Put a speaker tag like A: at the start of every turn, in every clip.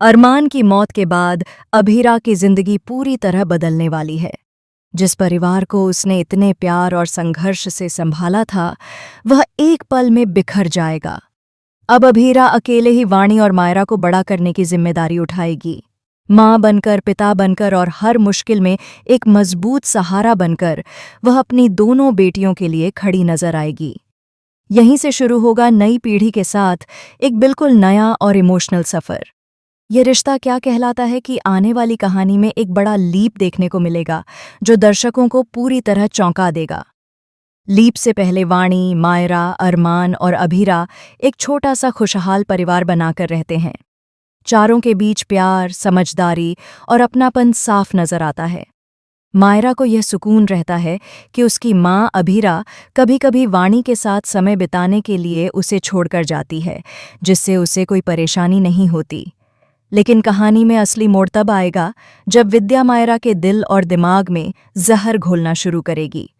A: अरमान की मौत के बाद अभीरा की जिंदगी पूरी तरह बदलने वाली है। जिस परिवार को उसने इतने प्यार और संघर्ष से संभाला था, वह एक पल में बिखर जाएगा। अब अभीरा अकेले ही वाणी और मायरा को बड़ा करने की जिम्मेदारी उठाएगी। माँ बनकर, पिता बनकर और हर मुश्किल में एक मजबूत सहारा बनकर वह अपनी दोनों बेटियों के लिए खड़ी नजर आएगी। यहीं से शुरू होगा नई पीढ़ी के साथ एक बिल्कुल नया और इमोशनल सफर। ये रिश्ता क्या कहलाता है कि आने वाली कहानी में एक बड़ा लीप देखने को मिलेगा, जो दर्शकों को पूरी तरह चौंका देगा। लीप से पहले वाणी, मायरा, अरमान और अभीरा एक छोटा सा खुशहाल परिवार बनाकर रहते हैं। चारों के बीच प्यार, समझदारी और अपनापन साफ नजर आता है। मायरा को यह सुकून रहता है कि उसकी माँ अभीरा कभी-कभी वाणी के साथ समय बिताने के लिए उसे छोड़कर जाती है, जिससे उसे कोई परेशानी नहीं होती। लेकिन कहानी में असली मोड़ तब आएगा जब विद्या मायरा के दिल और दिमाग में जहर घोलना शुरू करेगी।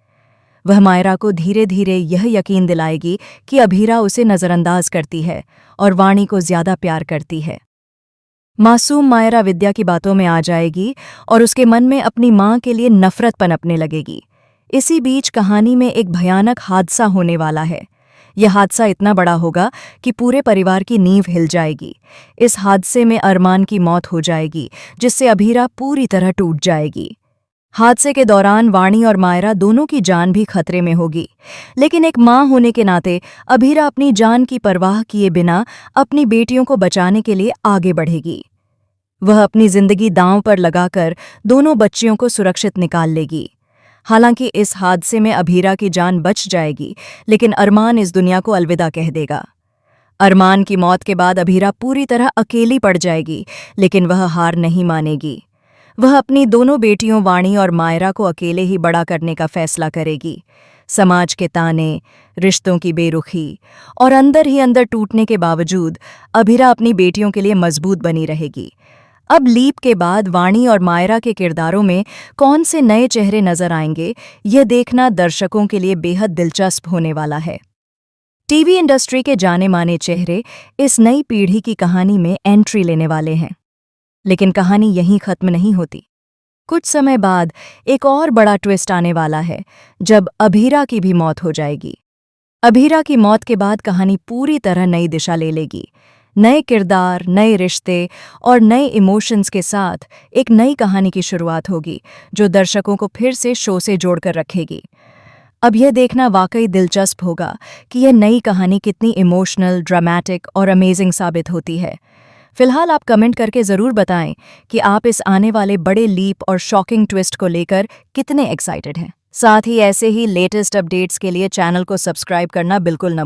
A: वह मायरा को धीरे धीरे यह यकीन दिलाएगी कि अभीरा उसे नज़रअंदाज करती है और वाणी को ज्यादा प्यार करती है। मासूम मायरा विद्या की बातों में आ जाएगी और उसके मन में अपनी माँ के लिए नफरत पनपने लगेगी। इसी बीच कहानी में एक भयानक हादसा होने वाला है। यह हादसा इतना बड़ा होगा कि पूरे परिवार की नींव हिल जाएगी। इस हादसे में अरमान की मौत हो जाएगी, जिससे अभीरा पूरी तरह टूट जाएगी। हादसे के दौरान वाणी और मायरा दोनों की जान भी खतरे में होगी, लेकिन एक माँ होने के नाते अभीरा अपनी जान की परवाह किए बिना अपनी बेटियों को बचाने के लिए आगे बढ़ेगी। वह अपनी जिंदगी दांव पर लगाकर दोनों बच्चियों को सुरक्षित निकाल लेगी। हालांकि इस हादसे में अभीरा की जान बच जाएगी, लेकिन अरमान इस दुनिया को अलविदा कह देगा। अरमान की मौत के बाद अभीरा पूरी तरह अकेली पड़ जाएगी, लेकिन वह हार नहीं मानेगी। वह अपनी दोनों बेटियों वाणी और मायरा को अकेले ही बड़ा करने का फैसला करेगी। समाज के ताने, रिश्तों की बेरुखी और अंदर ही अंदर टूटने के बावजूद अभीरा अपनी बेटियों के लिए मजबूत बनी रहेगी। अब लीप के बाद वाणी और मायरा के किरदारों में कौन से नए चेहरे नजर आएंगे, यह देखना दर्शकों के लिए बेहद दिलचस्प होने वाला है। टीवी इंडस्ट्री के जाने माने चेहरे इस नई पीढ़ी की कहानी में एंट्री लेने वाले हैं। लेकिन कहानी यहीं खत्म नहीं होती। कुछ समय बाद एक और बड़ा ट्विस्ट आने वाला है, जब अभीरा की भी मौत हो जाएगी। अभीरा की मौत के बाद कहानी पूरी तरह नई दिशा ले लेगी। नए किरदार, नए रिश्ते और नए इमोशंस के साथ एक नई कहानी की शुरुआत होगी, जो दर्शकों को फिर से शो से जोड़कर रखेगी। अब यह देखना वाकई दिलचस्प होगा कि यह नई कहानी कितनी इमोशनल, ड्रामेटिक और अमेजिंग साबित होती है। फिलहाल आप कमेंट करके ज़रूर बताएं कि आप इस आने वाले बड़े लीप और शॉकिंग ट्विस्ट को लेकर कितने एक्साइटेड हैं। साथ ही ऐसे ही लेटेस्ट अपडेट्स के लिए चैनल को सब्सक्राइब करना बिल्कुल न